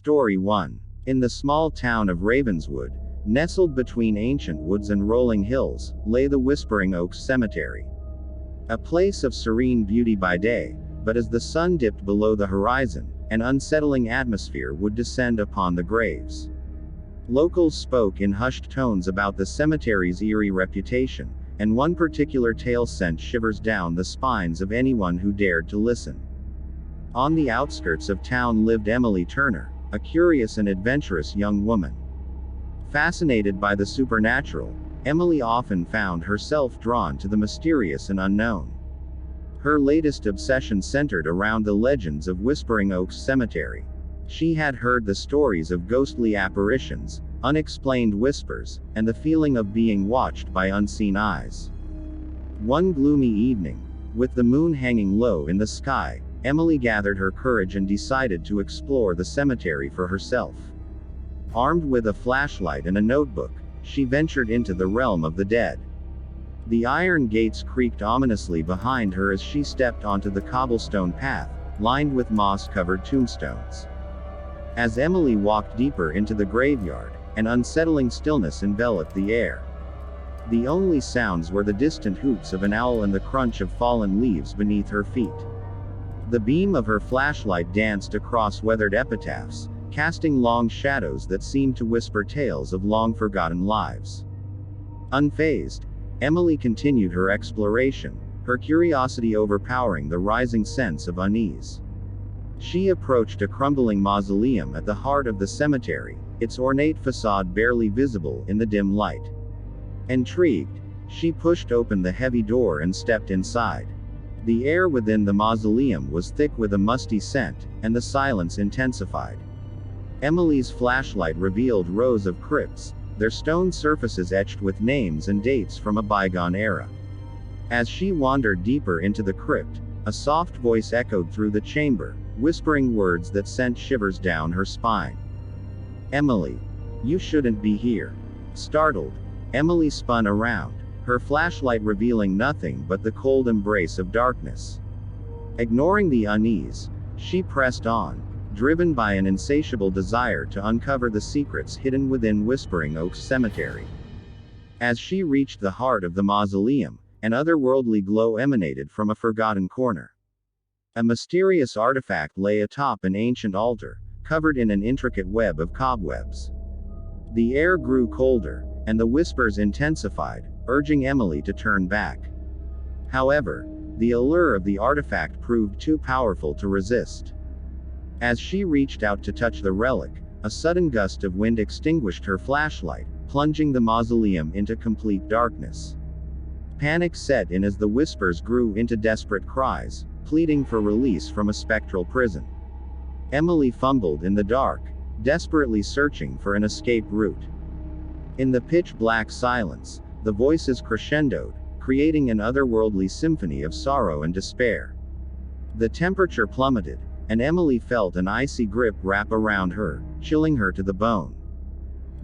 Story 1. In the small town of Ravenswood, nestled between ancient woods and rolling hills, lay the Whispering Oaks Cemetery. A place of serene beauty by day, but as the sun dipped below the horizon, an unsettling atmosphere would descend upon the graves. Locals spoke in hushed tones about the cemetery's eerie reputation, and one particular tale sent shivers down the spines of anyone who dared to listen. On the outskirts of town lived Emily Turner, a curious and adventurous young woman. Fascinated by the supernatural, Emily often found herself drawn to the mysterious and unknown. Her latest obsession centered around the legends of Whispering Oaks Cemetery. She had heard the stories of ghostly apparitions, unexplained whispers, and the feeling of being watched by unseen eyes. One gloomy evening, with the moon hanging low in the sky, Emily gathered her courage and decided to explore the cemetery for herself. Armed with a flashlight and a notebook, she ventured into the realm of the dead. The iron gates creaked ominously behind her as she stepped onto the cobblestone path, lined with moss-covered tombstones. As Emily walked deeper into the graveyard, an unsettling stillness enveloped the air. The only sounds were the distant hoots of an owl and the crunch of fallen leaves beneath her feet. The beam of her flashlight danced across weathered epitaphs, casting long shadows that seemed to whisper tales of long-forgotten lives. Unfazed, Emily continued her exploration, her curiosity overpowering the rising sense of unease. She approached a crumbling mausoleum at the heart of the cemetery, its ornate facade barely visible in the dim light. Intrigued, she pushed open the heavy door and stepped inside. The air within the mausoleum was thick with a musty scent, and the silence intensified. Emily's flashlight revealed rows of crypts, their stone surfaces etched with names and dates from a bygone era. As she wandered deeper into the crypt, a soft voice echoed through the chamber, whispering words that sent shivers down her spine. "Emily, you shouldn't be here." Startled, Emily spun around, her flashlight revealing nothing but the cold embrace of darkness. Ignoring the unease, she pressed on, driven by an insatiable desire to uncover the secrets hidden within Whispering Oaks Cemetery. As she reached the heart of the mausoleum, an otherworldly glow emanated from a forgotten corner. A mysterious artifact lay atop an ancient altar, covered in an intricate web of cobwebs. The air grew colder, and the whispers intensified, urging Emily to turn back. However, the allure of the artifact proved too powerful to resist. As she reached out to touch the relic, a sudden gust of wind extinguished her flashlight, plunging the mausoleum into complete darkness. Panic set in as the whispers grew into desperate cries, pleading for release from a spectral prison. Emily fumbled in the dark, desperately searching for an escape route. In the pitch-black silence, the voices crescendoed, creating an otherworldly symphony of sorrow and despair. The temperature plummeted, and Emily felt an icy grip wrap around her, chilling her to the bone.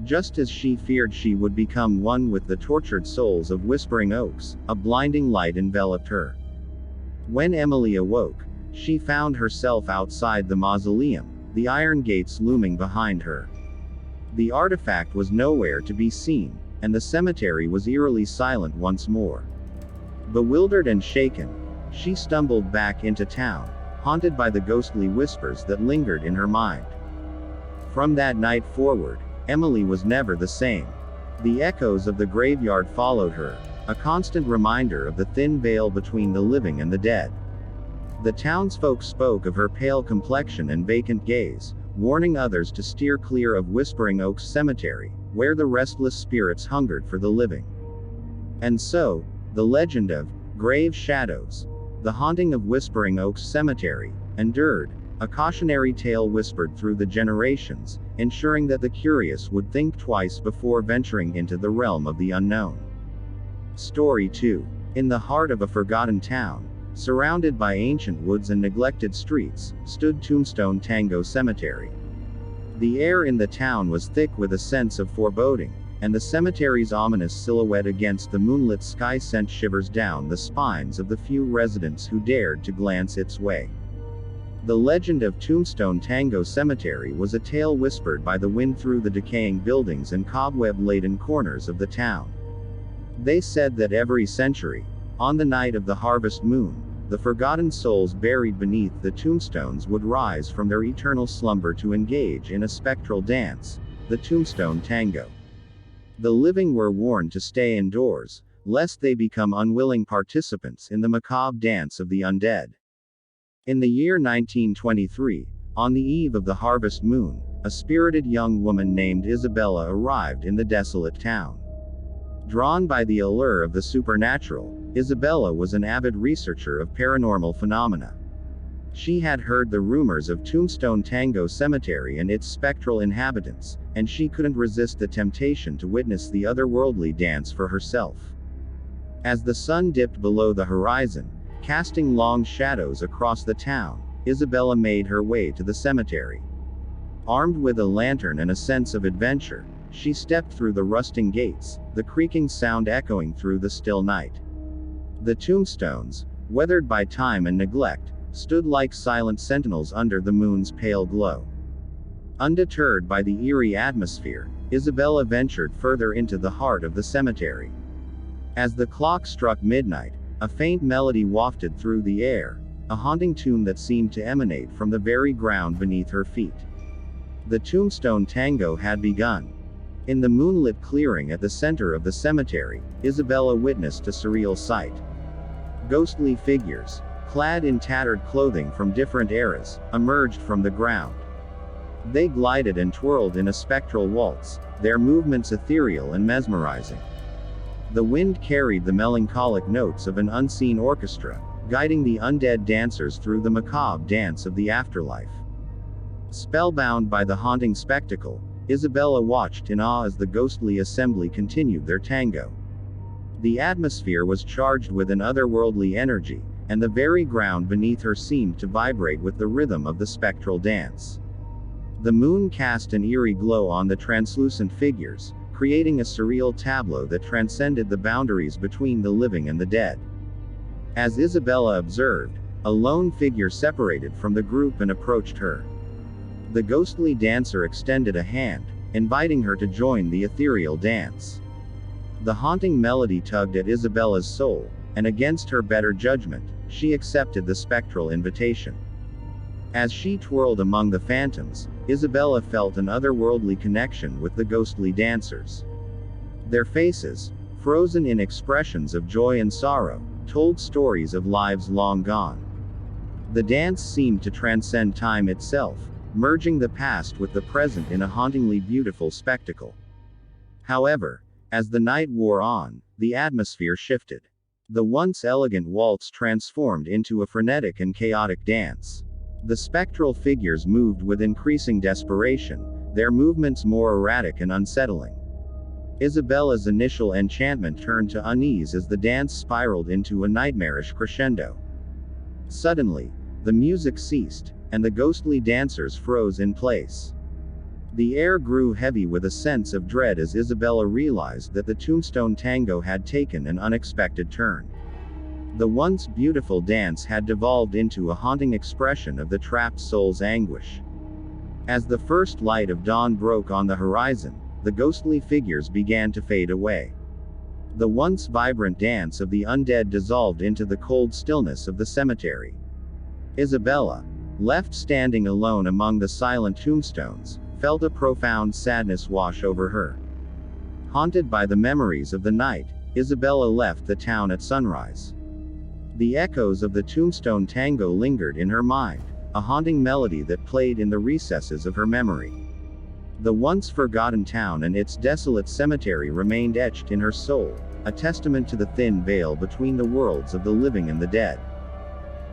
Just as she feared she would become one with the tortured souls of Whispering Oaks, a blinding light enveloped her. When Emily awoke, she found herself outside the mausoleum, the iron gates looming behind her. The artifact was nowhere to be seen, and the cemetery was eerily silent once more. Bewildered and shaken, she stumbled back into town, haunted by the ghostly whispers that lingered in her mind. From that night forward, Emily was never the same. The echoes of the graveyard followed her, a constant reminder of the thin veil between the living and the dead. The townsfolk spoke of her pale complexion and vacant gaze, warning others to steer clear of Whispering Oaks Cemetery, where the restless spirits hungered for the living. And so, the legend of grave shadows, the haunting of Whispering Oaks Cemetery, endured, a cautionary tale whispered through the generations, ensuring that the curious would think twice before venturing into the realm of the unknown. Story 2. In the heart of a forgotten town, surrounded by ancient woods and neglected streets, stood Tombstone Tango Cemetery. The air in the town was thick with a sense of foreboding, and the cemetery's ominous silhouette against the moonlit sky sent shivers down the spines of the few residents who dared to glance its way. The legend of Tombstone Tango Cemetery was a tale whispered by the wind through the decaying buildings and cobweb-laden corners of the town. They said that every century, on the night of the harvest moon, the forgotten souls buried beneath the tombstones would rise from their eternal slumber to engage in a spectral dance, the Tombstone Tango. The living were warned to stay indoors, lest they become unwilling participants in the macabre dance of the undead. In the year 1923, on the eve of the harvest moon, a spirited young woman named Isabella arrived in the desolate town. Drawn by the allure of the supernatural, Isabella was an avid researcher of paranormal phenomena. She had heard the rumors of Tombstone Tango Cemetery and its spectral inhabitants, and she couldn't resist the temptation to witness the otherworldly dance for herself. As the sun dipped below the horizon, casting long shadows across the town, Isabella made her way to the cemetery. Armed with a lantern and a sense of adventure, she stepped through the rusting gates, the creaking sound echoing through the still night. The tombstones, weathered by time and neglect, stood like silent sentinels under the moon's pale glow. Undeterred by the eerie atmosphere, Isabella ventured further into the heart of the cemetery. As the clock struck midnight, a faint melody wafted through the air, a haunting tune that seemed to emanate from the very ground beneath her feet. The Tombstone Tango had begun. In the moonlit clearing at the center of the cemetery, Isabella witnessed a surreal sight. Ghostly figures, clad in tattered clothing from different eras, emerged from the ground. They glided and twirled in a spectral waltz, their movements ethereal and mesmerizing. The wind carried the melancholic notes of an unseen orchestra, guiding the undead dancers through the macabre dance of the afterlife. Spellbound by the haunting spectacle, Isabella watched in awe as the ghostly assembly continued their tango. The atmosphere was charged with an otherworldly energy, and the very ground beneath her seemed to vibrate with the rhythm of the spectral dance. The moon cast an eerie glow on the translucent figures, creating a surreal tableau that transcended the boundaries between the living and the dead. As Isabella observed, a lone figure separated from the group and approached her. The ghostly dancer extended a hand, inviting her to join the ethereal dance. The haunting melody tugged at Isabella's soul, and against her better judgment, she accepted the spectral invitation. As she twirled among the phantoms, Isabella felt an otherworldly connection with the ghostly dancers. Their faces, frozen in expressions of joy and sorrow, told stories of lives long gone. The dance seemed to transcend time itself, merging the past with the present in a hauntingly beautiful spectacle. However, as the night wore on, the atmosphere shifted. The once elegant waltz transformed into a frenetic and chaotic dance. The spectral figures moved with increasing desperation, their movements more erratic and unsettling. Isabella's initial enchantment turned to unease as the dance spiraled into a nightmarish crescendo. Suddenly, the music ceased, and the ghostly dancers froze in place. The air grew heavy with a sense of dread as Isabella realized that the Tombstone Tango had taken an unexpected turn. The once beautiful dance had devolved into a haunting expression of the trapped soul's anguish. As the first light of dawn broke on the horizon, the ghostly figures began to fade away. The once vibrant dance of the undead dissolved into the cold stillness of the cemetery. Isabella, left standing alone among the silent tombstones, felt a profound sadness wash over her. Haunted by the memories of the night, Isabella left the town at sunrise. The echoes of the Tombstone Tango lingered in her mind, a haunting melody that played in the recesses of her memory. The once forgotten town and its desolate cemetery remained etched in her soul, a testament to the thin veil between the worlds of the living and the dead.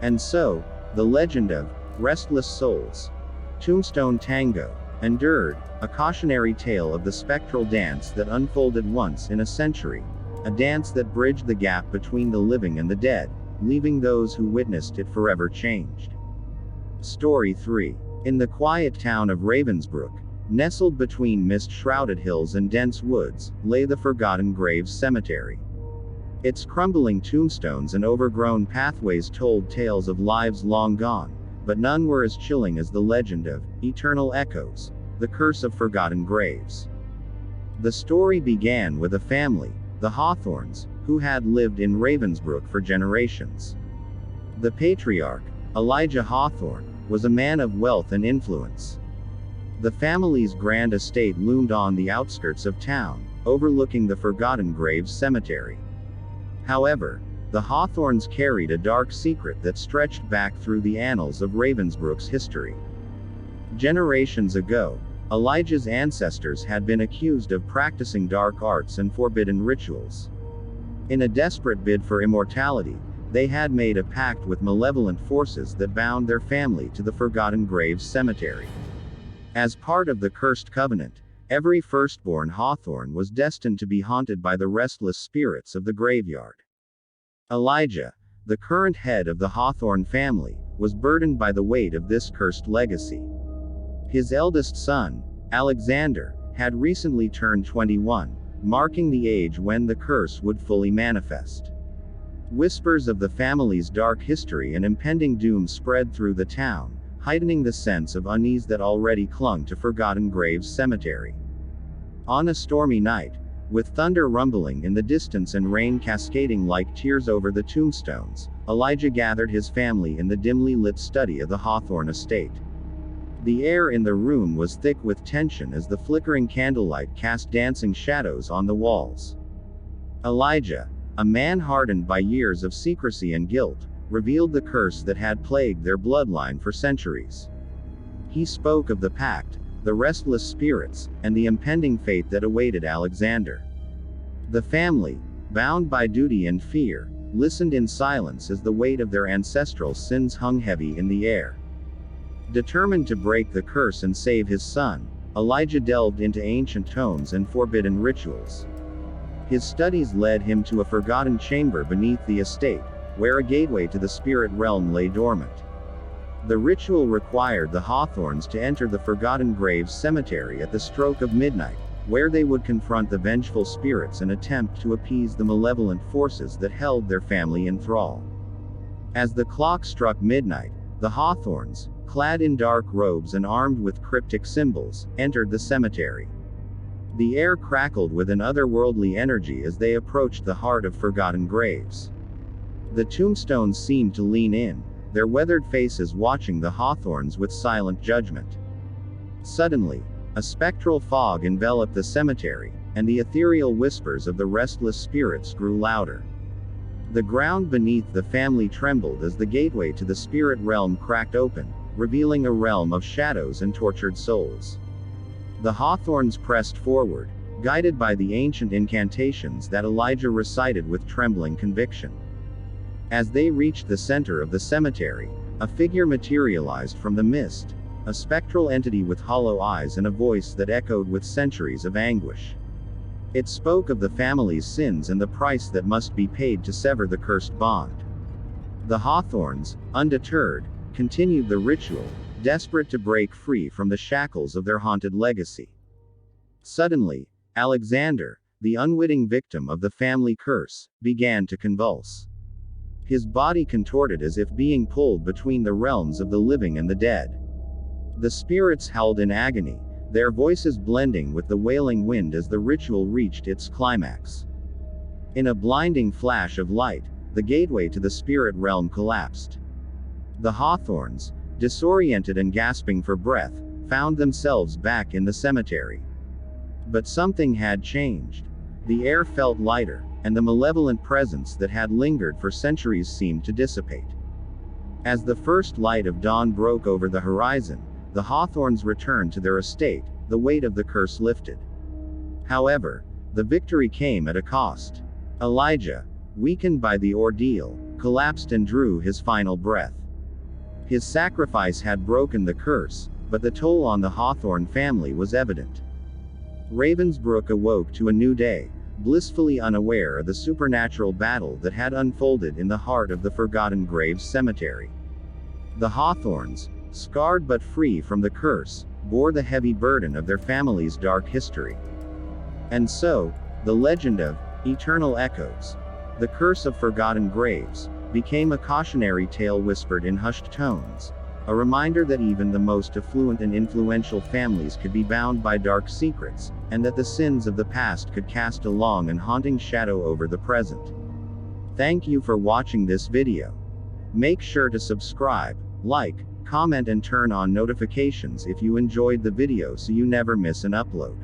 And so, the legend of Restless Souls, Tombstone Tango, endured, a cautionary tale of the spectral dance that unfolded once in a century, a dance that bridged the gap between the living and the dead, leaving those who witnessed it forever changed. Story 3. In the quiet town of Ravensbrook, nestled between mist-shrouded hills and dense woods, lay the Forgotten Graves Cemetery. Its crumbling tombstones and overgrown pathways told tales of lives long gone, but none were as chilling as the legend of eternal echoes, the curse of forgotten graves. The story began with a family, the Hawthorns, who had lived in Ravensbrook for generations. The patriarch, Elijah Hawthorne, was a man of wealth and influence. The family's grand estate loomed on the outskirts of town, overlooking the Forgotten Graves Cemetery. However, the Hawthorns carried a dark secret that stretched back through the annals of Ravensbrook's history. Generations ago, Elijah's ancestors had been accused of practicing dark arts and forbidden rituals. In a desperate bid for immortality, they had made a pact with malevolent forces that bound their family to the Forgotten Graves Cemetery. As part of the cursed covenant, every firstborn Hawthorne was destined to be haunted by the restless spirits of the graveyard. Elijah, the current head of the Hawthorne family, was burdened by the weight of this cursed legacy. His eldest son, Alexander, had recently turned 21, marking the age when the curse would fully manifest. Whispers of the family's dark history and impending doom spread through the town, heightening the sense of unease that already clung to Forgotten Graves Cemetery. On a stormy night, with thunder rumbling in the distance and rain cascading like tears over the tombstones, Elijah gathered his family in the dimly lit study of the Hawthorne estate. The air in the room was thick with tension as the flickering candlelight cast dancing shadows on the walls. Elijah, a man hardened by years of secrecy and guilt, revealed the curse that had plagued their bloodline for centuries. He spoke of the pact, the restless spirits, and the impending fate that awaited Alexander. The family, bound by duty and fear, listened in silence as the weight of their ancestral sins hung heavy in the air. Determined to break the curse and save his son, Elijah delved into ancient tomes and forbidden rituals. His studies led him to a forgotten chamber beneath the estate, where a gateway to the spirit realm lay dormant. The ritual required the Hawthorns to enter the Forgotten Graves Cemetery at the stroke of midnight, where they would confront the vengeful spirits and attempt to appease the malevolent forces that held their family in thrall. As the clock struck midnight, the Hawthorns, clad in dark robes and armed with cryptic symbols, entered the cemetery. The air crackled with an otherworldly energy as they approached the heart of Forgotten Graves. The tombstones seemed to lean in, their weathered faces watching the Hawthorns with silent judgment. Suddenly, a spectral fog enveloped the cemetery, and the ethereal whispers of the restless spirits grew louder. The ground beneath the family trembled as the gateway to the spirit realm cracked open, revealing a realm of shadows and tortured souls. The Hawthorns pressed forward, guided by the ancient incantations that Elijah recited with trembling conviction. As they reached the center of the cemetery, a figure materialized from the mist, a spectral entity with hollow eyes and a voice that echoed with centuries of anguish. It spoke of the family's sins and the price that must be paid to sever the cursed bond. The Hawthorns, undeterred, continued the ritual, desperate to break free from the shackles of their haunted legacy. Suddenly, Alexander, the unwitting victim of the family curse, began to convulse. His body contorted as if being pulled between the realms of the living and the dead. The spirits howled in agony, their voices blending with the wailing wind as the ritual reached its climax. In a blinding flash of light, the gateway to the spirit realm collapsed. The Hawthorns, disoriented and gasping for breath, found themselves back in the cemetery. But something had changed. The air felt lighter, and the malevolent presence that had lingered for centuries seemed to dissipate. As the first light of dawn broke over the horizon, the Hawthorns returned to their estate, the weight of the curse lifted. However, the victory came at a cost. Elijah, weakened by the ordeal, collapsed and drew his final breath. His sacrifice had broken the curse, but the toll on the Hawthorne family was evident. Ravensbrook awoke to a new day, blissfully unaware of the supernatural battle that had unfolded in the heart of the Forgotten Graves Cemetery. The Hawthorns, scarred but free from the curse, bore the heavy burden of their family's dark history. And so, the legend of eternal echoes, the curse of Forgotten Graves, became a cautionary tale whispered in hushed tones, A reminder that even the most affluent and influential families could be bound by dark secrets, and that the sins of the past could cast a long and haunting shadow over the present. Thank you for watching this video. Make sure to subscribe, like, comment and turn on notifications if you enjoyed the video so you never miss an upload.